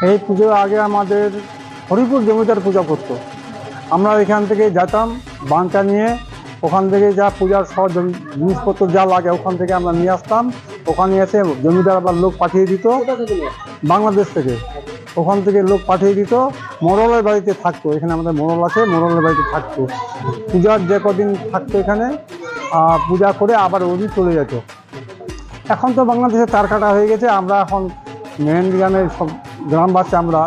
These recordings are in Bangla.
এই পুজো আগে আমাদের হরিপুর জমিদার পূজা করতো। আমরা এখান থেকে যেতাম বাঁকা নিয়ে, ওখান থেকে যা পূজার সব জিনিসপত্র যা লাগে ওখান থেকে আমরা নিয়ে আসতাম। ওখানে এসে জমিদার আবার লোক পাঠিয়ে দিত বাংলাদেশ থেকে। ওখান থেকে লোক পাঠিয়ে দিত, মোড়লের বাড়িতে থাকতো। এখানে আমাদের মোড়ল আছে, মোড়লের বাড়িতে থাকতো। পূজার যে কদিন থাকতো এখানে, পূজা করে আবার ওদিন চলে যেত। এখন তো বাংলাদেশে তার কাটা হয়ে গেছে। আমরা এখন মেহেন্দি গ্রামের সব গ্রামবাসী আমরা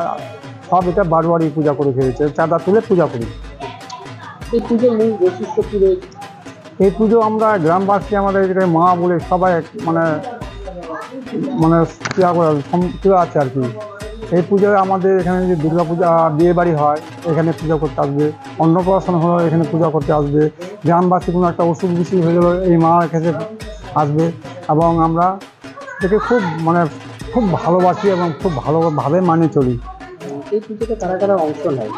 সব এটা বারোয়ারি পূজা করে ফেলেছে, চাঁদা তুলে পূজা করি। এই পুজোর মূল বৈশিষ্ট্য কী রয়েছে? এই পুজো আমরা গ্রামবাসী আমাদের এখানে মা বলে সবাই মানে মানে কেউ আছে আর কি। এই পুজোয় আমাদের এখানে যে দুর্গা পূজা বিয়ে বাড়ি হয় এখানে পূজা করতে আসবে, অন্নপ্রাশন হলো এখানে পূজা করতে আসবে, গ্রামবাসী কোনো একটা অসুখ বিসুখ হয়ে গেলো এই মা কাছে আসবে। এবং আমরা এটাকে খুব ভালোবাসি এবং খুব ভালোভাবে মানে চলি। এই পুজোতে কারা কারা অংশ নেয়?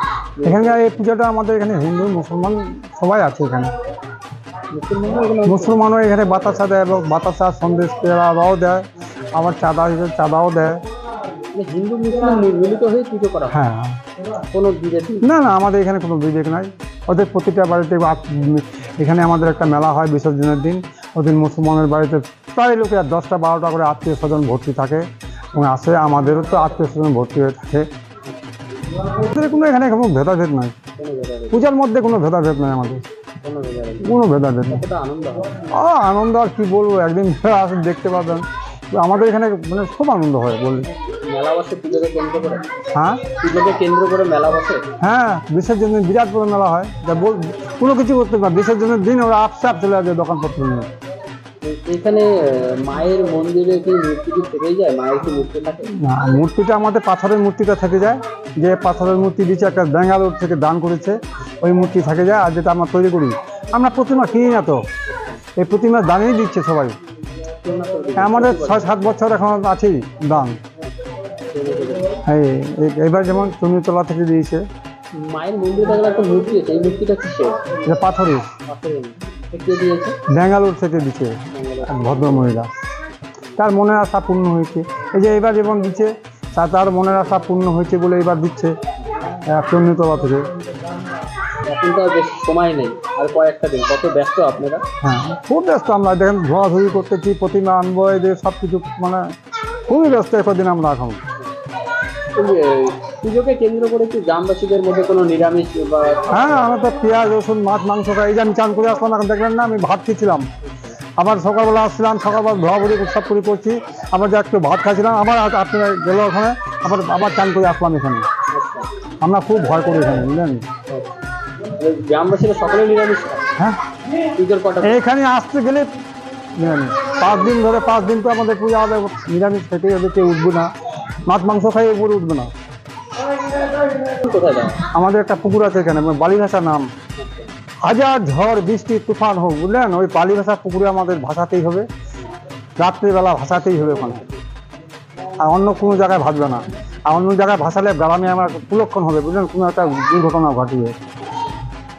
এখানকার এই পুজোটা আমাদের এখানে হিন্দু মুসলমান সবাই আছে এখানে। মুসলমানও এখানে বাতাসা দেয় এবং বাতাসা সন্দেশ পেয়ারাও দেয়, আবার চাঁদা হিসেবে চাঁদাও দেয়। হিন্দু মুসলিম মিলিত হয়ে পুজো করা? হ্যাঁ। কোনো বিভেদ না, আমাদের এখানে কোনো বিবেক নাই। ওদের প্রতিটা বাড়িতে এখানে আমাদের একটা মেলা হয় বিসর্জনের দিন। ওদিন মুসলমানের বাড়িতে প্রায় লোকের 10টা 12টা করে আত্মীয় স্বজন ভর্তি থাকে এবং আসে। আমাদেরও তো আত্মীয় স্বজন ভর্তি হয়ে থাকে। কোনো এখানে কোনো ভেদাভেদ নাই, পূজার মধ্যে কোনো ভেদাভেদ নাই আমাদের, কোনো ভেদাভেদ নেই। আনন্দ আর কি বলবো, একদিন আসে দেখতে পাবেন। আমাদের এখানে খুব আনন্দ হয় বলি। মেলা বসে পুজোকে কেন্দ্র করে? হ্যাঁ, পুজোকে কেন্দ্র করে মেলা বসে। হ্যাঁ, বিসর্জনের বিরাট বড় মেলা হয়। কোনো কিছু করতে পারে বিসর্জনের দিন ওরা আপসাপ চলে আসে দোকানপত্র নিয়ে। এখানে মায়ের মন্দিরে কি মূর্তিটি থেকেই যায়? মায়ের কি মূর্তি থাকে? না, মূর্তিটা আমাদের পাথরের মূর্তিটা থেকে যায়। যে পাথরের মূর্তি দিচ্ছে একটা ব্যাঙ্গালোর থেকে দান করেছে, ওই মূর্তি থেকে যায়। আর যেটা আমরা তৈরি করি, আমরা প্রতিমা কিনি না তো, এই প্রতিমা দানেই দিচ্ছে সবাই। আমাদের 6-7 বছর এখন আছেই দান। এবার যেমন চুনিতলা থেকে দিয়েছে। মায়ের মন্দিরে একটা মূর্তি আছে, এই মূর্তিটা কিসের? এটা পাথরের, কে দিয়েছে? ব্যাঙ্গালোর থেকে দিচ্ছে ভদ্রমহিলা। তার মনের আশা পূর্ণ হয়েছে। এই যে এবার যেমন দিচ্ছে তার মনের আশা পূর্ণ হয়েছে বলে এবার দিচ্ছে চুনিতলা থেকে। এখন তো আর বেশি সময় নেই, আর কয়েকটা দিন। কত ব্যস্ত আপনারা? হ্যাঁ, খুব ব্যস্ত আমরা। দেখেন ধোয়াধুয়ি করতেছি, প্রতিমা আনবো, এদের সব কিছু খুবই ব্যস্ত একদিন আমরা এখন। পুজোকে কেন্দ্র করে কি গ্রামবাসীদের মধ্যে কোনো নিরামিষ বা? হ্যাঁ, আমরা তো পেঁয়াজ রসুন মাছ মাংস খাই। এই যে আমি চান করে আসলাম, এখন দেখলেন না আমি ভাত খেয়েছিলাম। আবার সকালবেলা আসছিলাম, সকালবেলা ধোয়াধুয়ি উৎসব করে করছি, আবার যে একটু ভাত খাইছিলাম, আবার আপনারা গেল ওখানে, আবার চান করে আসলাম এখানে। আমরা খুব ভয় করি এখানে, বুঝলেন। গ্রামবাসীরা সকলে নিরামিষ? হ্যাঁ, পুজোর কটা এখানে আসতে গেলে নিরামিষ। 5 দিন ধরে 5 দিন তো আমাদের পূজা হবে, নিরামিষ খেতেই হবে, কেউ উঠবে না। মাছ মাংস খাই উপরে উঠবে না। কোথায় যায়? আমাদের একটা পুকুর আছে এখানে, বালিভাষা নাম। হাজার ঝড় বৃষ্টি তুফান হোক, বুঝলেন, ওই বালিভাষা পুকুরে আমাদের ভাসাতেই হবে, রাত্রিবেলা ভাসাতেই হবে ওখানে। আর অন্য কোনো জায়গায় ভাসবে না। আর অন্য জায়গায় ভাসালে গ্রামে আমার কুলক্ষণ হবে, বুঝলেন, কোনো একটা দুর্ঘটনা ঘটিবে।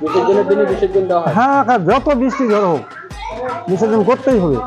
বিসর্জনের দিনে বিসর্জন দেওয়া হয়? হ্যাঁ, যত বৃষ্টি ঝড় হোক বিসর্জন করতেই হবে।